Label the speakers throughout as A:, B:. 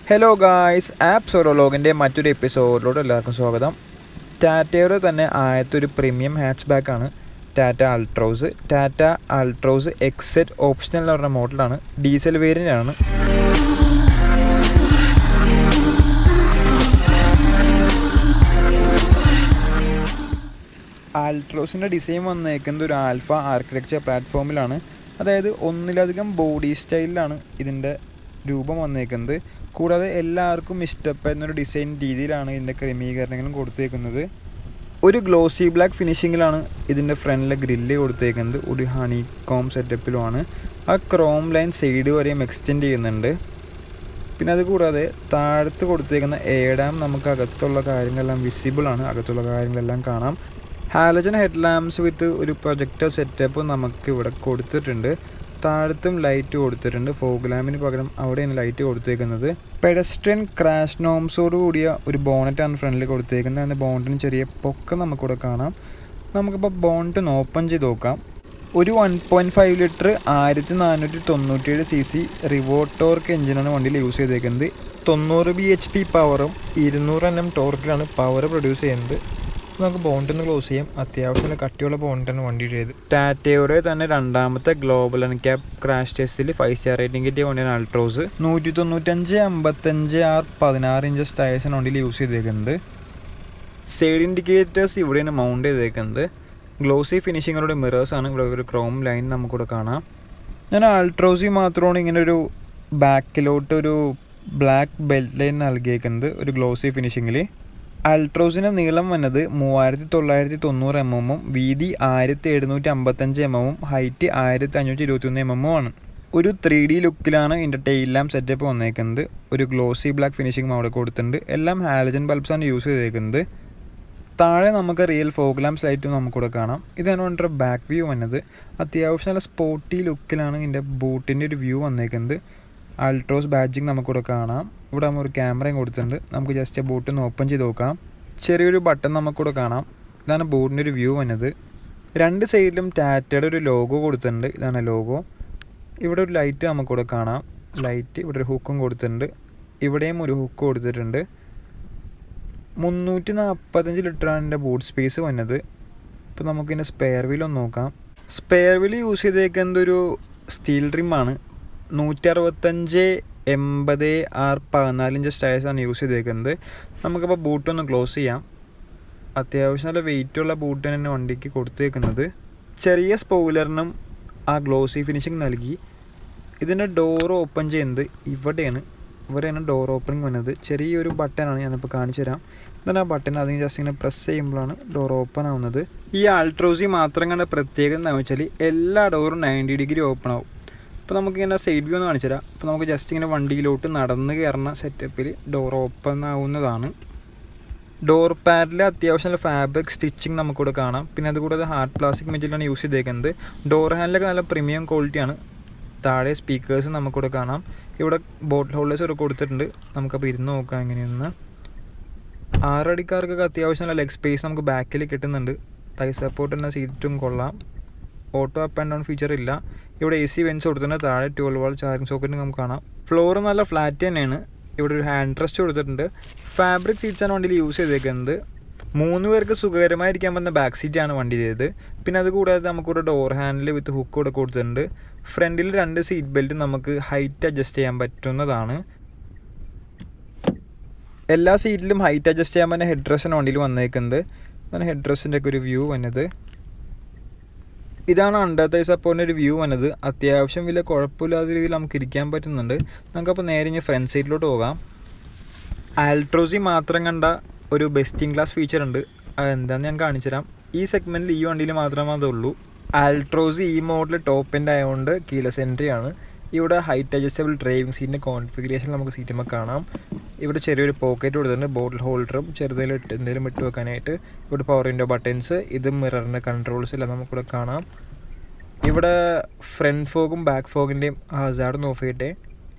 A: Hello guys, apps ഓരോലോഗിൻ്റെ മറ്റൊരു എപ്പിസോഡിലോട് എല്ലാവർക്കും സ്വാഗതം. ടാറ്റയുടെ തന്നെ ആദ്യത്തെ പ്രീമിയം ഹാച്ച് ബാക്കാണ് Tata Altroz. Tata Altroz XZ optional എന്ന് പറഞ്ഞ മോഡലാണ്. ഡീസൽ വേരിയൻ്റാണ്. ആൾട്രോസിൻ്റെ ഡിസൈൻ വന്നേക്കുന്നത് ഒരു ആൽഫ ആർക്കിടെക്ചർ പ്ലാറ്റ്ഫോമിലാണ്. അതായത് ഒന്നിലധികം ബോഡി സ്റ്റൈലിലാണ് ഇതിൻ്റെ രൂപം വന്നേക്കുന്നത്. കൂടാതെ എല്ലാവർക്കും ഇഷ്ടപ്പെടുന്നൊരു ഡിസൈൻ രീതിയിലാണ് ഇതിൻ്റെ ക്രമീകരണങ്ങളും കൊടുത്തേക്കുന്നത്. ഒരു ഗ്ലോസി ബ്ലാക്ക് ഫിനിഷിങ്ങിലാണ് ഇതിൻ്റെ ഫ്രണ്ടിലെ ഗ്രില്ല് കൊടുത്തേക്കുന്നത്. ഒരു ഹണി കോം സെറ്റപ്പിലുമാണ്. ആ ക്രോം ലൈൻ സൈഡ് വരെയും എക്സ്റ്റെൻഡ് ചെയ്യുന്നുണ്ട്. പിന്നെ അതുകൂടാതെ താഴത്ത് കൊടുത്തേക്കുന്ന ഏഡാം നമുക്ക് അകത്തുള്ള കാര്യങ്ങളെല്ലാം വിസിബിളാണ്. അകത്തുള്ള കാര്യങ്ങളെല്ലാം കാണാം. ഹാലജൻ ഹെഡ് ലാംപ്സ് വിത്ത് ഒരു പ്രൊജക്ടർ സെറ്റപ്പ് നമുക്ക് ഇവിടെ കൊടുത്തിട്ടുണ്ട്. താഴത്തും ലൈറ്റ് കൊടുത്തിട്ടുണ്ട്. ഫോഗ് ലാമ്പിന് പകരം അവിടെയാണ് ലൈറ്റ് കൊടുത്തേക്കുന്നത്. പെഡസ്ട്രിയൻ ക്രാഷ് നോംസോട് കൂടിയ ഒരു ബോണറ്റാണ് ഫ്രണ്ടിൽ കൊടുത്തേക്കുന്നത്. അതിൻ്റെ ബോണ്ടിന് ചെറിയ പൊക്കം നമുക്കിവിടെ കാണാം. നമുക്കിപ്പോൾ ബോണ്ട് ഓപ്പൺ ചെയ്ത് നോക്കാം. ഒരു 1.5 ലിറ്റർ 1497 cc റിവോട്ടോർക്ക് എഞ്ചിനാണ് വണ്ടിയിൽ യൂസ് ചെയ്തേക്കുന്നത്. 90 bhp പവറും 200 Nm ടോർക്കിലാണ് പവർ പ്രൊഡ്യൂസ് ചെയ്യുന്നത്. നമുക്ക് ബോണ്ടൊന്ന് ക്ലോസ് ചെയ്യാം. അത്യാവശ്യം കട്ടിയുള്ള ബോണ്ടാണ് വണ്ടി ചെയ്ത്. ടാറ്റയുടെ തന്നെ രണ്ടാമത്തെ ഗ്ലോബൽ ക്യാപ് ക്രാഷ് ടെസ്റ്റിൽ 5 സ്റ്റാർ റേറ്റിംഗ് കിട്ടിയ വണ്ടിയാണ് അൾട്രോസ്. 195/55R 16 ഇഞ്ചസ് ടയേഴ്സാണ് വണ്ടിയിൽ യൂസ് ചെയ്തേക്കുന്നത്. സൈഡ് ഇൻഡിക്കേറ്റേഴ്സ് ഇവിടെയാണ് മൗണ്ട് ചെയ്തേക്കുന്നത്. ഗ്ലോസി ഫിനിഷിങ്ങുകളുടെ മിറേഴ്സാണ്. ഇവിടെ ഒരു ക്രോം ലൈൻ നമുക്കിവിടെ കാണാം. ഞാൻ അൾട്രോസി മാത്രമാണ് ഇങ്ങനെ ഒരു ബാക്കിലോട്ടൊരു ബ്ലാക്ക് ബെൽറ്റ് ലൈൻ നൽകിയേക്കുന്നത് ഒരു ഗ്ലോസി ഫിനിഷിങ്ങിൽ. അൾട്രോസിൻ്റെ നീളം വന്നത് 3990 mm, വീതി 1755 mm, ഹൈറ്റ് 1521 mm ആണ്. ഒരു 3D ലുക്കിലാണ് ഇതിൻ്റെ ടെയിൽ ലാമ്പ് സെറ്റപ്പ് വന്നേക്കുന്നത്. ഒരു ഗ്ലോസി ബ്ലാക്ക് ഫിനിഷിംഗ് അവിടെ കൊടുത്തിട്ടുണ്ട്. എല്ലാം ഹാലജൻ ബൾബ്സാണ് യൂസ് ചെയ്തേക്കുന്നത്. താഴെ നമുക്ക് റിയൽ ഫോഗ് ലാംപ്സ് ലൈറ്റും നമുക്കിവിടെ കാണാം. ഇതാണ് വേണ്ട ബാക്ക് വ്യൂ വന്നത്. അത്യാവശ്യം നല്ല സ്പോർട്ടി ലുക്കിലാണ് ഇതിൻ്റെ ബൂട്ടിൻ്റെ ഒരു വ്യൂ വന്നേക്കുന്നത്. അൾട്രോസ് ബാഡ്ജിങ് നമുക്കിവിടെ കാണാം. ഇവിടെ നമ്മൾ ഒരു ക്യാമറയും കൊടുത്തിട്ടുണ്ട്. നമുക്ക് ജസ്റ്റ് ബോട്ടൊന്ന് ഓപ്പൺ ചെയ്ത് നോക്കാം. ചെറിയൊരു ബട്ടൺ നമുക്കിവിടെ കാണാം. ഇതാണ് ബോർഡിൻ്റെ ഒരു വ്യൂ വന്നത്. രണ്ട് സൈഡിലും ടാറ്റയുടെ ഒരു ലോഗോ കൊടുത്തിട്ടുണ്ട്. ഇതാണ് ലോഗോ. ഇവിടെ ഒരു ലൈറ്റ് നമുക്കിവിടെ കാണാം. ലൈറ്റ് ഇവിടെ ഒരു ഹുക്കും കൊടുത്തിട്ടുണ്ട്. ഇവിടെയും ഒരു ഹുക്ക് കൊടുത്തിട്ടുണ്ട്. 345 ലിറ്ററാണ് എൻ്റെ ബൂട്ട് സ്പേസ് വന്നത്. ഇപ്പോൾ നമുക്കിതിൻ്റെ സ്പെയർ വീലൊന്ന് നോക്കാം. സ്പെയർ വീൽ യൂസ് ചെയ്തേക്കുന്നത് ഒരു സ്റ്റീൽ റിമ്മാണ്. 165/80R 14 ഇഞ്ചസ് ടയേഴ്സാണ് യൂസ് ചെയ്തേക്കുന്നത്. നമുക്കപ്പോൾ ബൂട്ടൊന്ന് ക്ലോസ് ചെയ്യാം. അത്യാവശ്യം നല്ല വെയിറ്റുള്ള ബൂട്ട് തന്നെ വണ്ടിക്ക് കൊടുത്തേക്കുന്നത്. ചെറിയ സ്പോയിലറിനും ആ ഗ്ലോസി ഫിനിഷിങ് നൽകി. ഇതിൻ്റെ ഡോർ ഓപ്പൺ ചെയ്യുന്നത് ഇവിടെയാണ് ഡോർ ഓപ്പണിങ് വന്നത്. ചെറിയൊരു ബട്ടനാണ്, ഞാനിപ്പോൾ കാണിച്ചു തരാം. എന്നാൽ ആ ബട്ടൺ അതിന് ജസ്റ്റ് ഇങ്ങനെ പ്രസ് ചെയ്യുമ്പോഴാണ് ഡോർ ഓപ്പൺ ആവുന്നത്. ഈ അൾട്രോസി മാത്രം കണ്ട പ്രത്യേകത എന്താണെന്ന് വെച്ചാൽ എല്ലാ ഡോറും 90 ഡിഗ്രി ഓപ്പൺ ആവും. അപ്പോൾ നമുക്കിങ്ങനെ സൈഡ് വ്യൂ ഒന്ന് കാണിച്ചു തരാം. അപ്പോൾ നമുക്ക് ജസ്റ്റ് ഇങ്ങനെ വണ്ടിയിലോട്ട് നടന്ന് കയറുന്ന സെറ്റപ്പിൽ ഡോർ ഓപ്പൺ ആവുന്നതാണ്. ഡോർ പാഡിൽ അത്യാവശ്യം ഫാബ്രിക് സ്റ്റിച്ചിങ് നമുക്കിവിടെ കാണാം. പിന്നെ അതുകൂടാതെ ഹാർഡ് പ്ലാസ്റ്റിക് മെറ്റീരിയലാണ് യൂസ് ചെയ്തേക്കുന്നത്. ഡോർ ഹാൻഡിലൊക്കെ നല്ല പ്രീമിയം ക്വാളിറ്റിയാണ്. താഴെ സ്പീക്കേഴ്സ് നമുക്കിവിടെ കാണാം. ഇവിടെ ബോട്ടിൽ ഹോൾഡേഴ്സ് ഒക്കെ കൊടുത്തിട്ടുണ്ട്. നമുക്കപ്പോൾ ഇരുന്ന് നോക്കാം എങ്ങനെയെന്ന്. 6 അടിക്കാർക്കൊക്കെ അത്യാവശ്യം നല്ല ലെഗ് സ്പേസ് നമുക്ക് ബാക്കിൽ കിട്ടുന്നുണ്ട്. തൈ സപ്പോർട്ട് തന്നെ സീറ്റും കൊള്ളാം. Auto up and down feature ഇല്ല. ഇവിടെ AC വെൻസ് കൊടുത്തിട്ടുണ്ട്. താഴെ 12 വാട്ട് ചാർജിങ് സോക്കറ്റ് നമുക്ക് കാണാം. ഫ്ലോർ നല്ല ഫ്ലാറ്റ് തന്നെയാണ്. ഇവിടെ ഒരു ഹാൻഡ് റെസ്റ്റ് കൊടുത്തിട്ടുണ്ട്. ഫാബ്രിക് സീറ്റ്സാണ് വണ്ടിയിൽ യൂസ് ചെയ്തേക്കുന്നത്. 3 പേർക്ക് സുഖകരമായിരിക്കാൻ പറ്റുന്ന ബാക്ക് സീറ്റാണ് വണ്ടി ചെയ്തത്. പിന്നെ അതുകൂടാതെ നമുക്കൊരു ഡോർ ഹാൻഡിൽ വിത്ത് ഹുക്ക് കൂടെ കൊടുത്തിട്ടുണ്ട്. ഫ്രണ്ടിൽ 2 സീറ്റ് ബെൽറ്റ് നമുക്ക് ഹൈറ്റ് അഡ്ജസ്റ്റ് ചെയ്യാൻ പറ്റുന്നതാണ്. എല്ലാ സീറ്റിലും ഹൈറ്റ് അഡ്ജസ്റ്റ് ചെയ്യാൻ പറ്റുന്ന ഹെഡ് റെസ്റ്റാണ് വണ്ടിയിൽ വന്നേക്കുന്നത്. അതാണ് ഹെഡ് റെസ്റ്റിൻ്റെ ഒക്കെ ഒരു വ്യൂ വന്നത്. ഇതാണ് അണ്ടർ തൈ സപ്പോർട്ടിൻ്റെ ഒരു വ്യൂ വന്നത്. അത്യാവശ്യം വലിയ കുഴപ്പമില്ലാത്ത രീതിയിൽ നമുക്ക് ഇരിക്കാൻ പറ്റുന്നുണ്ട്. നമുക്കപ്പോൾ നേരെ ഇനി ഫ്രണ്ട് സീറ്റിലോട്ട് പോകാം. ആൾട്രോസി മാത്രം കണ്ട ഒരു ബെസ്റ്റ് ഇൻ ക്ലാസ് ഫീച്ചർ ഉണ്ട്. അതെന്താണെന്ന് ഞാൻ കാണിച്ചു തരാം. ഈ സെഗ്മെൻറ്റിൽ ഈ വണ്ടിയിൽ മാത്രമേ അതുള്ളൂ. ആൾട്രോസി ഈ മോഡൽ ടോപ്പ് എൻഡ് ആയതുകൊണ്ട് കീലെസ് എൻട്രി ആണ്. ഇവിടെ ഹൈറ്റ് അഡ്ജസ്റ്റബിൾ ഡ്രൈവിംഗ് സീറ്റിൻ്റെ കോൺഫിഗറേഷൻ നമുക്ക് സീറ്റുമ്പോൾ കാണാം. ഇവിടെ ചെറിയൊരു പോക്കറ്റ് കൊടുത്തിട്ടുണ്ട്. ബോട്ടിൽ ഹോൾഡറും എന്തെങ്കിലും ഇട്ട് വെക്കാനായിട്ട്. ഇവിടെ പവർ വിൻഡോ ബട്ടൺസ്, ഇത് മിററിൻ്റെ കൺട്രോൾസ് എല്ലാം നമുക്കിവിടെ കാണാം. ഇവിടെ ഫ്രണ്ട് ഫോഗും ബാക്ക് ഫോഗിൻ്റെയും ഹസാർഡ് ഓഫ് ചെയ്യട്ടെ.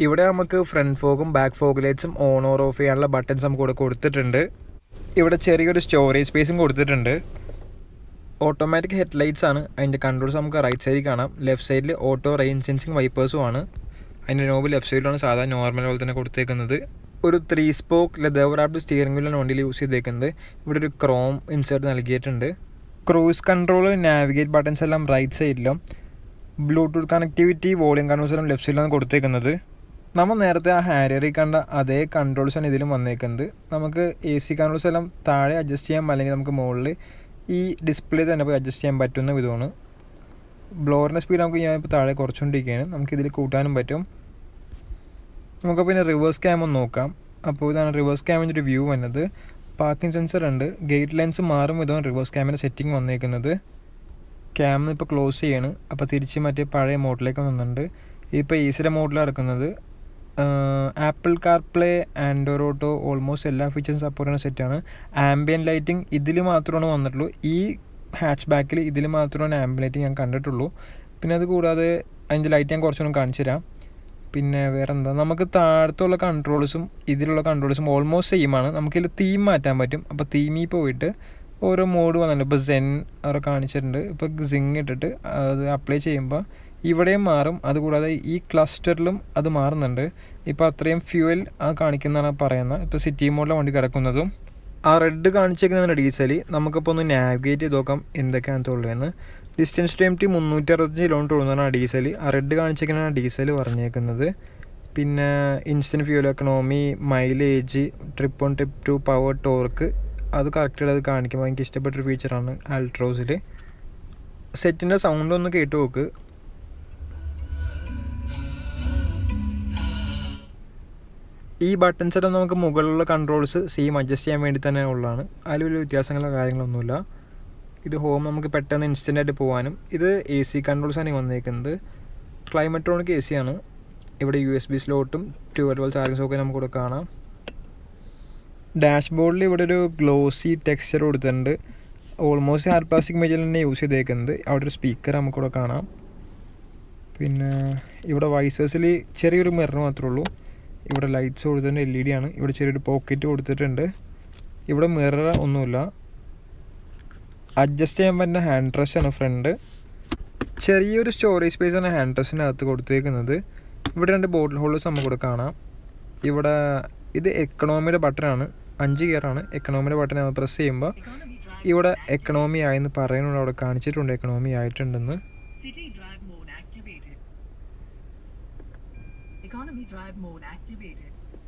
A: ഇവിടെ നമുക്ക് ഫ്രണ്ട് ഫോഗും ബാക്ക് ഫോഗ് ലൈറ്റ്സും ഓൺ ഓർ ഓഫ് ചെയ്യാനുള്ള ബട്ടൺസ് നമുക്ക് ഇവിടെ കൊടുത്തിട്ടുണ്ട്. ഇവിടെ ചെറിയൊരു സ്റ്റോറേജ് സ്പേസും കൊടുത്തിട്ടുണ്ട്. ഓട്ടോമാറ്റിക് ഹെഡ് ലൈറ്റ്സ് ആണ്. അതിൻ്റെ കൺട്രോൾസ് നമുക്ക് റൈറ്റ് സൈഡിൽ കാണാം. ലെഫ്റ്റ് സൈഡിൽ ഓട്ടോ റെയിൻ സെൻസിങ് വൈപ്പേഴ്സും ആണ്. അതിൻ്റെ നോബ് ലെഫ്റ്റ് സൈഡിലാണ് സാധാരണ നോർമൽ പോലെ തന്നെ കൊടുത്തേക്കുന്നത്. ഒരു 3 സ്പോക്ക് ലെതർ റാപ്ഡ് സ്റ്റിയറിംഗ് വീലാണ് വണ്ടിയിൽ യൂസ് ചെയ്തേക്കുന്നത്. ഇവിടെ ഒരു ക്രോം ഇൻസേർട്ട് നൽകിയിട്ടുണ്ട്. ക്രൂസ് കൺട്രോൾ, നാവിഗേറ്റ് ബട്ടൺസ് എല്ലാം റൈറ്റ് സൈഡിലും, ബ്ലൂടൂത്ത് കണക്ടിവിറ്റി, വോളിയം കൺട്രോൾസ് എല്ലാം ലെഫ്റ്റ് സൈഡിലാണ് കൊടുത്തേക്കുന്നത്. നമ്മൾ നേരത്തെ ആ ഹാരിയറിൽ കണ്ട അതേ കൺട്രോൾസാണ് ഇതിലും വന്നേക്കുന്നത്. നമുക്ക് AC കൺട്രോൾസ് എല്ലാം താഴെ അഡ്ജസ്റ്റ് ചെയ്യാം, അല്ലെങ്കിൽ നമുക്ക് മുകളിൽ ഈ ഡിസ്പ്ലേ തന്നെ പോയി അഡ്ജസ്റ്റ് ചെയ്യാൻ പറ്റുന്ന വിധമാണ്. ബ്ലോറിൻ്റെ സ്പീഡ് നമുക്ക് ഞാൻ ഇപ്പോൾ താഴെ കുറച്ചുകൊണ്ടിരിക്കുകയാണ്, നമുക്കിതിൽ കൂട്ടാനും പറ്റും. നമുക്ക് പിന്നെ റിവേഴ്സ് ക്യാം ഒന്ന് നോക്കാം. അപ്പോൾ ഇതാണ് റിവേഴ്സ് ക്യാമിൻ്റെ ഒരു വ്യൂ വന്നത്. പാർക്കിംഗ് സെൻസർ ഉണ്ട്. ഗേറ്റ് ലൈൻസ് മാറും വിധമാണ് റിവേഴ്സ് ക്യാമിൻ്റെ സെറ്റിംഗ് വന്നേക്കുന്നത്. ക്യാമിന് ഇപ്പോൾ ക്ലോസ് ചെയ്യാണ്. അപ്പോൾ തിരിച്ച് മറ്റേ പഴയ മോഡിലേക്ക് വന്നിട്ടുണ്ട്. ഇപ്പോൾ ഈസിയുടെ മോഡിലാണ് നടക്കുന്നത്. Apple CarPlay, Android auto, almost എല്ലാ ഫീച്ചേഴ്സും സപ്പോർട്ട് ചെയ്യുന്ന സെറ്റാണ്. ആംബിയൻ ലൈറ്റിംഗ് ഇതിൽ മാത്രമാണ് വന്നിട്ടുള്ളൂ. ഈ ഹാച്ച് ബാക്കിൽ ഇതിൽ മാത്രമാണ് ആംബിയൻ ലൈറ്റിംഗ് ഞാൻ കണ്ടിട്ടുള്ളൂ. പിന്നെ അത് കൂടാതെ അതിൻ്റെ ലൈറ്റ് ഞാൻ കുറച്ചൊന്നും കാണിച്ചു തരാം. പിന്നെ വേറെ എന്താ, നമുക്ക് താഴത്തുള്ള കൺട്രോൾസും ഇതിലുള്ള കൺട്രോൾസും ഓൾമോസ്റ്റ് സെയിമാണ്. നമുക്കിതിൽ തീം മാറ്റാൻ പറ്റും. അപ്പോൾ തീമിൽ പോയിട്ട് ഓരോ മോഡ് വന്നിട്ടുണ്ട്. ഇപ്പോൾ സെൻ അവിടെ കാണിച്ചിട്ടുണ്ട്. ഇപ്പോൾ സിങ് ഇട്ടിട്ട് അത് അപ്ലൈ ചെയ്യുമ്പോൾ ഇവിടെയും മാറും. അതുകൂടാതെ ഈ ക്ലസ്റ്ററിലും അത് മാറുന്നുണ്ട്. ഇപ്പോൾ അത്രയും ഫ്യൂവൽ കാണിക്കുന്നതാണ് പറയുന്നത്. ഇപ്പോൾ സിറ്റി മോഡിലാണ് വണ്ടി കിടക്കുന്നതും. ആ റെഡ് കാണിച്ചേക്കുന്നതാണ് ഡീസൽ. നമുക്കിപ്പോൾ ഒന്ന് നാവിഗേറ്റ് ചെയ്ത് നോക്കാം എന്തൊക്കെയാണ് ഉള്ളതെന്ന്. ഡിസ്റ്റൻസ് ടു MT 365 കിലോമീറ്റർ ഓടുന്നതാണ് ഡീസൽ. ആ റെഡ് കാണിച്ചേക്കുന്നതാണ് ഡീസൽ പറഞ്ഞേക്കുന്നത്. പിന്നെ instant fuel economy, mileage, trip on trip two, power, torque, അത് കറക്റ്റായിട്ട് അത് കാണിക്കുമ്പോൾ എനിക്ക് ഇഷ്ടപ്പെട്ടൊരു ഫീച്ചറാണ് ആൾട്രോസിൽ. സെറ്റിൻ്റെ സൗണ്ട് ഒന്ന് കേട്ട് നോക്ക്. ഈ ബട്ടൺസ് എല്ലാം നമുക്ക് മുകളിലുള്ള കൺട്രോൾസ് സെയിം അഡ്ജസ്റ്റ് ചെയ്യാൻ വേണ്ടി തന്നെ ഉള്ളതാണ്. അതിൽ വലിയ വ്യത്യാസങ്ങളോ കാര്യങ്ങളൊന്നുമില്ല. ഇത് ഹോം നമുക്ക് പെട്ടെന്ന് ഇൻസ്റ്റൻ്റായിട്ട് പോകാനും. ഇത് AC കൺട്രോൾസാണ് വന്നേക്കുന്നത്. ക്ലൈമട്രോണിക് AC ആണ്. ഇവിടെ USB സ്ലോട്ടും 12 volt ചാർജിങ് സോക്കറ്റ് നമുക്കിവിടെ കാണാം. ഡാഷ്ബോർഡിൽ ഇവിടെ ഒരു ഗ്ലോസി ടെക്സ്ചർ കൊടുത്തിട്ടുണ്ട്. ഓൾമോസ്റ്റ് ഹാർഡ് പ്ലാസ്റ്റിക് മെറ്റീരിയൽ തന്നെ യൂസ് ചെയ്തേക്കുന്നത്. അവിടെ ഒരു സ്പീക്കർ നമുക്കിവിടെ കാണാം. പിന്നെ ഇവിടെ വൈസേഴ്സിൽ ചെറിയൊരു മിറർ മാത്രമേ ഉള്ളൂ. ഇവിടെ ലൈറ്റ്സ് കൊടുത്തിട്ടുണ്ട്, LED ആണ്. ഇവിടെ ചെറിയൊരു പോക്കറ്റ് കൊടുത്തിട്ടുണ്ട്. ഇവിടെ മിറർ ഒന്നുമില്ല. അഡ്ജസ്റ്റ് ചെയ്യാൻ പറ്റുന്ന ഹാൻഡ് റെസ്റ്റാണ് ഫ്രണ്ട്. ചെറിയൊരു സ്റ്റോറേജ് സ്പേസാണ് ഹാൻഡ് റെസ്റ്റിനകത്ത് കൊടുത്തേക്കുന്നത്. ഇവിടെ 2 ബോട്ടിൽ ഹോൾഡേഴ്സ് നമുക്കിവിടെ കാണാം. ഇവിടെ ഇത് എക്കണോമിയുടെ ബട്ടണാണ്. 5 ഗിയറാണ്. എക്കണോമിയുടെ ബട്ടൺ പ്രസ് ചെയ്യുമ്പോൾ ഇവിടെ എക്കണോമി ആയെന്ന് പറയുന്നുണ്ട്. അവിടെ കാണിച്ചിട്ടുണ്ട് എക്കണോമി ആയിട്ടുണ്ടെന്ന്.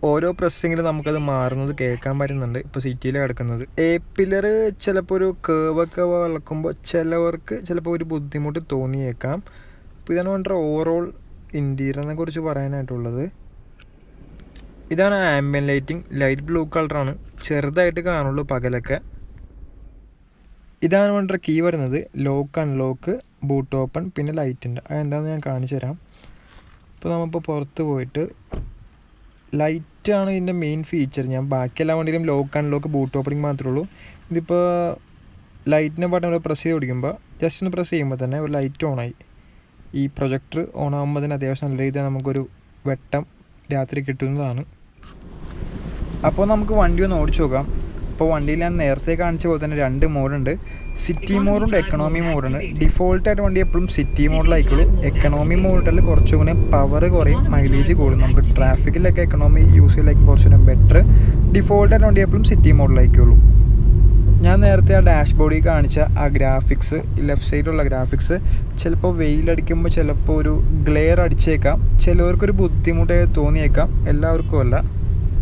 A: ഓരോ പ്രസ്സിങ്ങിലും നമുക്കത് മാറുന്നത് കേൾക്കാൻ പറ്റുന്നുണ്ട്. ഇപ്പോൾ സിറ്റിയിൽ കിടക്കുന്നത് പില്ലർ ചിലപ്പോൾ ഒരു കേവൊക്കെ വളക്കുമ്പോൾ ചിലവർക്ക് ചിലപ്പോൾ ഒരു ബുദ്ധിമുട്ട് തോന്നിയേക്കാം. അപ്പോൾ ഇതാണ് വേണ്ട ഓവറോൾ ഇൻറ്റീരിയറിനെ കുറിച്ച് പറയാനായിട്ടുള്ളത്. ഇതാണ് ആംബിയൻ ലൈറ്റിംഗ്. ലൈറ്റ് ബ്ലൂ കളറാണ്. ചെറുതായിട്ട് കാണുള്ളൂ പകലൊക്കെ. ഇതാണ് വേണ്ട കീ വരുന്നത്. ലോക്ക്, അൺലോക്ക്, ബൂട്ട് ഓപ്പൺ, പിന്നെ ലൈറ്റുണ്ട്. അതെന്താണെന്ന് ഞാൻ കാണിച്ചു തരാം. ഇപ്പോൾ നമ്മളിപ്പോൾ പുറത്ത് പോയിട്ട് ലൈറ്റാണ് ഇതിൻ്റെ മെയിൻ ഫീച്ചർ. ഞാൻ ബാക്കി എല്ലാ വണ്ടിയിലും ലോക്ക്, അൺലോക്ക്, ബൂട്ട് ഓപ്പണിങ് മാത്രമേ ഉള്ളൂ. ഇതിപ്പോൾ ലൈറ്റിൻ്റെ ബട്ടൺ പ്രസ് ചെയ്ത് പിടിക്കുമ്പോൾ ജസ്റ്റ് ഒന്ന് പ്രസ് ചെയ്യുമ്പോൾ തന്നെ ഒരു ലൈറ്റ് ഓണായി. ഈ പ്രൊജക്ടർ ഓണാകുമ്പോൾ തന്നെ അത്യാവശ്യം നല്ല രീതിയിൽ നമുക്കൊരു വെട്ടം രാത്രി കിട്ടുന്നതാണ്. അപ്പോൾ നമുക്ക് വണ്ടി ഒന്ന് ഓടിച്ചു നോക്കാം. അപ്പോൾ വണ്ടിയിൽ ഞാൻ നേരത്തെ കാണിച്ച പോലെ തന്നെ 2 മോഡുണ്ട്. City മോഡുണ്ട്, economy മോഡുണ്ട്. ഡിഫോൾട്ടായിട്ട് വണ്ടി എപ്പോഴും സിറ്റി മോഡിലായിക്കോളൂ. എക്കണോമി മോഡിൽ കുറച്ചുകൂടെ പവർ കുറയും, മൈലേജ് കൂടും. നമുക്ക് ട്രാഫിക്കിലൊക്കെ എക്കണോമി യൂസ് ചെയ്യലേക്ക് കുറച്ചുകൂടെ ബെറ്റർ. ഡിഫോൾട്ടായിട്ട് വണ്ടി എപ്പോഴും സിറ്റി മോഡിലായിക്കോളൂ. ഞാൻ നേരത്തെ ആ ഡാഷ്ബോർഡിൽ കാണിച്ച ആ ഗ്രാഫിക്സ്, ലെഫ്റ്റ് സൈഡിലുള്ള ഗ്രാഫിക്സ് ചിലപ്പോൾ വെയിലടിക്കുമ്പോൾ ചിലപ്പോൾ ഒരു ഗ്ലെയർ അടിച്ചേക്കാം. ചിലവർക്കൊരു ബുദ്ധിമുട്ടായി തോന്നിയേക്കാം, എല്ലാവർക്കും അല്ല.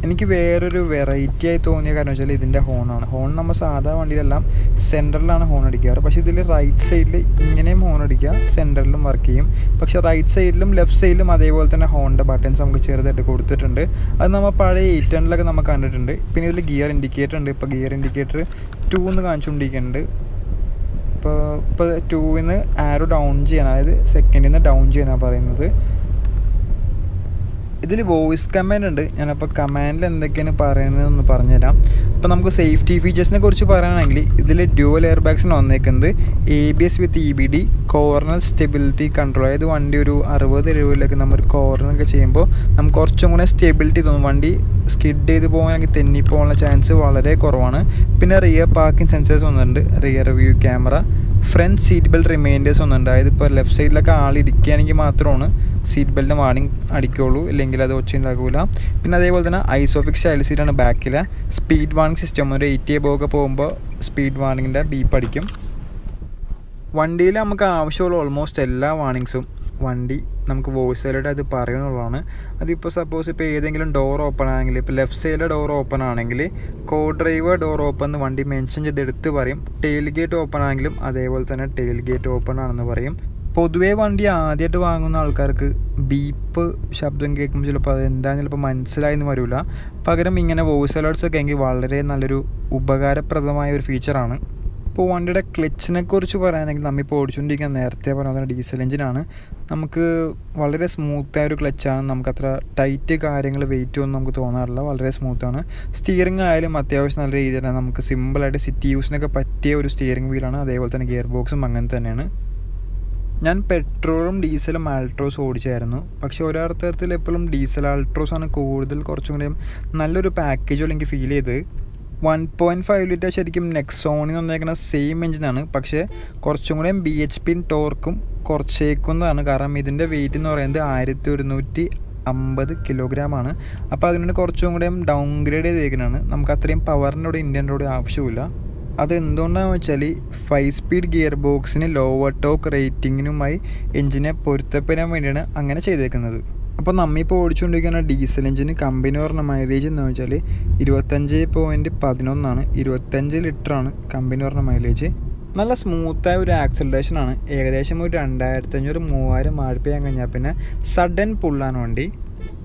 A: എനിക്ക് വേറൊരു വെറൈറ്റി ആയി തോന്നിയ കാരണം വെച്ചാൽ ഇതിൻ്റെ ഹോണാണ്. ഹോൺ നമ്മൾ സാധാ വണ്ടിയിലെല്ലാം സെൻറ്ററിലാണ് ഹോൺ അടിക്കാറ്. പക്ഷേ ഇതിൽ റൈറ്റ് സൈഡിൽ ഇങ്ങനെയും ഹോൺ അടിക്കുക, സെൻറ്ററിലും വർക്ക് ചെയ്യും. പക്ഷേ റൈറ്റ് സൈഡിലും ലെഫ്റ്റ് സൈഡിലും അതേപോലെ തന്നെ ഹോണിൻ്റെ ബട്ടൺസ് നമുക്ക് ചെറുതായിട്ട് കൊടുത്തിട്ടുണ്ട്. അത് നമ്മൾ പഴയ 810 നമുക്ക് കണ്ടിട്ടുണ്ട്. പിന്നെ ഇതിൽ ഗിയർ ഇൻഡിക്കേറ്റർ ഉണ്ട്. ഇപ്പോൾ ഗിയർ ഇൻഡിക്കേറ്റർ 2 എന്ന് കാണിച്ചുകൊണ്ടിരിക്കുന്നുണ്ട്. ഇപ്പോൾ 2-ന്ന് ആരോ ഡൗൺ ചെയ്യാൻ, അതായത് സെക്കൻഡിൽ നിന്ന് ഡൗൺ ചെയ്യാനാണ് പറയുന്നത്. ഇതിൽ വോയിസ് കമാൻഡ് ഉണ്ട്. ഞാനപ്പോൾ കമാൻഡിൽ എന്തൊക്കെയാണ് പറയുന്നതെന്ന് പറഞ്ഞുതരാം. അപ്പോൾ നമുക്ക് സേഫ്റ്റി ഫീച്ചേഴ്സിനെ കുറിച്ച് പറയുകയാണെങ്കിൽ ഇതിൽ ഡ്യുവൽ എയർ ബാഗ്സാണ് വന്നേക്കുന്നത്. ABS വിത്ത് EBD, കോർണർ സ്റ്റെബിലിറ്റി കൺട്രോൾ. അതായത് വണ്ടി ഒരു 60-70 നമ്മൾ കോർണറൊക്കെ ചെയ്യുമ്പോൾ നമുക്ക് കുറച്ചും കൂടെ സ്റ്റെബിലിറ്റി തോന്നും. വണ്ടി സ്കിഡ് ചെയ്ത് പോകാനെങ്കിൽ തെന്നിപ്പോകാനുള്ള ചാൻസ് വളരെ കുറവാണ്. പിന്നെ റിയർ പാർക്കിംഗ് സെൻസേഴ്സ് വന്നിട്ടുണ്ട്, rear view camera, front seat belt reminders വന്നിട്ടുണ്ട്. അതായത് ഇപ്പോൾ ലെഫ്റ്റ് സൈഡിലൊക്കെ ആളിരിക്കുകയാണെങ്കിൽ മാത്രമാണ് സീറ്റ് ബെൽറ്റിന് വാർണിംഗ് അടിക്കുള്ളൂ, ഇല്ലെങ്കിൽ അത് ഒച്ച ഉണ്ടാക്കില്ല. പിന്നെ അതേപോലെ തന്നെ ഐസോഫിക്സ് ചൈൽഡ് സീറ്റാണ് ബാക്കിൽ. സ്പീഡ് വാർണിംഗ് സിസ്റ്റം, ഒരു 80 above ഒക്കെ പോകുമ്പോൾ സ്പീഡ് വാർണിങ്ങിൻ്റെ ബീപ്പ് അടിക്കും. വണ്ടിയിൽ നമുക്ക് ആവശ്യമുള്ള ഓൾമോസ്റ്റ് എല്ലാ വാർണിങ്സും വണ്ടി നമുക്ക് വോയിസ് സൈഡിലായിട്ട് അത് പറയുന്നുള്ളതാണ്. അതിപ്പോൾ സപ്പോസ് ഇപ്പോൾ ഏതെങ്കിലും ഡോർ ഓപ്പൺ ആണെങ്കിൽ, ഇപ്പോൾ ലെഫ്റ്റ് സൈഡിലെ ഡോർ ഓപ്പൺ ആണെങ്കിൽ കോ ഡ്രൈവർ ഡോർ ഓപ്പൺ എന്ന് വണ്ടി മെൻഷൻ ചെയ്ത് എടുത്ത് പറയും. ടെയിൽ ഗേറ്റ് ഓപ്പൺ ആണെങ്കിലും അതേപോലെ തന്നെ ടെയിൽ ഗേറ്റ് ഓപ്പൺ ആണെന്ന് പറയും. പൊതുവേ വണ്ടി ആദ്യമായിട്ട് വാങ്ങുന്ന ആൾക്കാർക്ക് ബീപ്പ് ശബ്ദം കേൾക്കുമ്പോൾ ചിലപ്പോൾ അത് എന്താണെന്ന് ചിലപ്പോൾ മനസ്സിലായെന്ന് വരില്ല. പകരം ഇങ്ങനെ വോയിസ് അലേർട്സ് ഒക്കെ എങ്കിൽ വളരെ നല്ലൊരു ഉപകാരപ്രദമായ ഒരു ഫീച്ചറാണ്. ഇപ്പോൾ വണ്ടിയുടെ ക്ലച്ചിനെ കുറിച്ച് പറയുകയാണെങ്കിൽ നമ്മളിപ്പോൾ ഓടിച്ചുകൊണ്ടിരിക്കുന്ന നേരത്തെ പറഞ്ഞ ഡീസൽ എഞ്ചിനാണ്. നമുക്ക് വളരെ സ്മൂത്തായ ഒരു ക്ലച്ചാണ്. നമുക്കത്ര ടൈറ്റ് കാര്യങ്ങൾ വെയിറ്റ് ഒന്നും നമുക്ക് തോന്നാറില്ല, വളരെ സ്മൂത്താണ്. സ്റ്റിയറിംഗ് ആയാലും അത്യാവശ്യം നല്ല രീതിയിൽ തന്നെ നമുക്ക് സിമ്പിളായിട്ട് സിറ്റി യൂസിനൊക്കെ പറ്റിയ ഒരു സ്റ്റിയറിംഗ് വീലാണ്. അതേപോലെ തന്നെ ഗിയർ ബോക്സും അങ്ങനെ തന്നെയാണ്. ഞാൻ പെട്രോളും ഡീസലും ആൾട്രോസ് ഓടിച്ചായിരുന്നു. പക്ഷേ ഒരർത്ഥത്തിൽ എപ്പോഴും ഡീസൽ ആൾട്രോസാണ് കൂടുതൽ കുറച്ചും കൂടി നല്ലൊരു പാക്കേജും എനിക്ക് ഫീൽ ചെയ്ത്. 1.5 ലിറ്റർ ശരിക്കും നെക്സോണിൽ വന്നേക്കുന്ന സെയിം എഞ്ചിനാണ്. പക്ഷേ കുറച്ചും കൂടെ BHP ടോർക്കും കുറച്ചേക്കുന്നതാണ്. കാരണം ഇതിൻ്റെ വെയിറ്റ് എന്ന് പറയുന്നത് 1150 കിലോഗ്രാമാണ്. അപ്പോൾ അതിനോട് കുറച്ചും കൂടെ ഡൗൺഗ്രേഡ് ചെയ്തേക്കുന്നതാണ്. നമുക്ക് അത്രയും പവറിൻ്റെ കൂടെ ഇന്ത്യൻ്റെ കൂടെ ആവശ്യമില്ല. അതെന്തുകൊണ്ടാണെന്ന് വെച്ചാൽ 5 സ്പീഡ് ഗിയർ ബോക്സിന് ലോവർ ടോക്ക് റേറ്റിങ്ങിനുമായി എഞ്ചിനെ പൊരുത്തപ്പെടാൻ വേണ്ടിയാണ് അങ്ങനെ ചെയ്തേക്കുന്നത്. അപ്പോൾ നമ്മളിപ്പോൾ ഓടിച്ചുകൊണ്ടിരിക്കുന്ന ഡീസൽ എഞ്ചിന് കമ്പനി പറഞ്ഞ മൈലേജ് എന്ന് വെച്ചാൽ 25.11 25 ലിറ്ററാണ് കമ്പനി പറഞ്ഞ മൈലേജ്. നല്ല സ്മൂത്തായ ഒരു ആക്സലറേഷനാണ്. ഏകദേശം ഒരു 2500-3000 RPM കഴിഞ്ഞാൽ പിന്നെ സഡൻ പുള്ളാണ് വണ്ടി.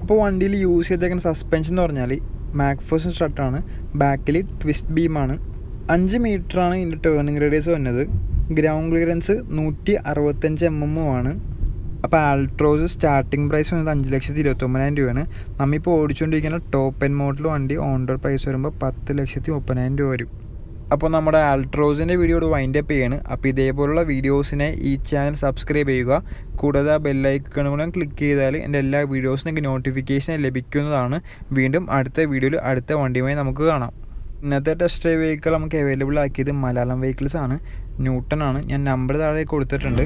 A: അപ്പോൾ വണ്ടിയിൽ യൂസ് ചെയ്തേക്കുന്ന സസ്പെൻഷൻ എന്ന് പറഞ്ഞാൽ മാക്ഫേഴ്സൺ സ്ട്രട്ടാണ്. ബാക്കിൽ ട്വിസ്റ്റ് ബീമാണ്. 5 മീറ്ററാണ് ഇതിൻ്റെ ടേണിംഗ് റേഡിയസ് വന്നത്. ഗ്രൗണ്ട് ക്ലിയറൻസ് 165 mm ആണ്. അപ്പോൾ ആൾട്രോസ് സ്റ്റാർട്ടിംഗ് പ്രൈസ് വന്നത് 5,29,000 രൂപയാണ്. നമ്മളിപ്പോൾ ഓടിച്ചുകൊണ്ടിരിക്കുന്ന ടോപ്പ് എൻഡ് മോഡൽ വണ്ടി ഓൺറോഡ് പ്രൈസ് വരുമ്പോൾ 10,30,000 രൂപ വരും. അപ്പോൾ നമ്മുടെ ആൾട്രോസിൻ്റെ വീഡിയോയോട് വൈൻഡപ്പ് ചെയ്യാണ്. അപ്പോൾ ഇതേപോലുള്ള വീഡിയോസിനെ ഈ ചാനൽ സബ്സ്ക്രൈബ് ചെയ്യുക. കൂടാതെ ആ ബെല്ലൈക്കൺ കൂടെ ക്ലിക്ക് ചെയ്താൽ എൻ്റെ എല്ലാ വീഡിയോസിനും എനിക്ക് നോട്ടിഫിക്കേഷൻ ലഭിക്കുന്നതാണ്. വീണ്ടും അടുത്ത വീഡിയോയിൽ അടുത്ത വണ്ടിയുമായി നമുക്ക് കാണാം. ഇന്നത്തെ ടെസ്റ്റ് ഡ്രൈവ് വെഹിക്കിൾ നമുക്ക് അവൈലബിൾ ആക്കിയത് മലയാളം വെഹിക്കിൾസ് ആണ്. ന്യൂട്ടൺ ആണ്. ഞാൻ നമ്പർ താഴെ കൊടുത്തിട്ടുണ്ട്.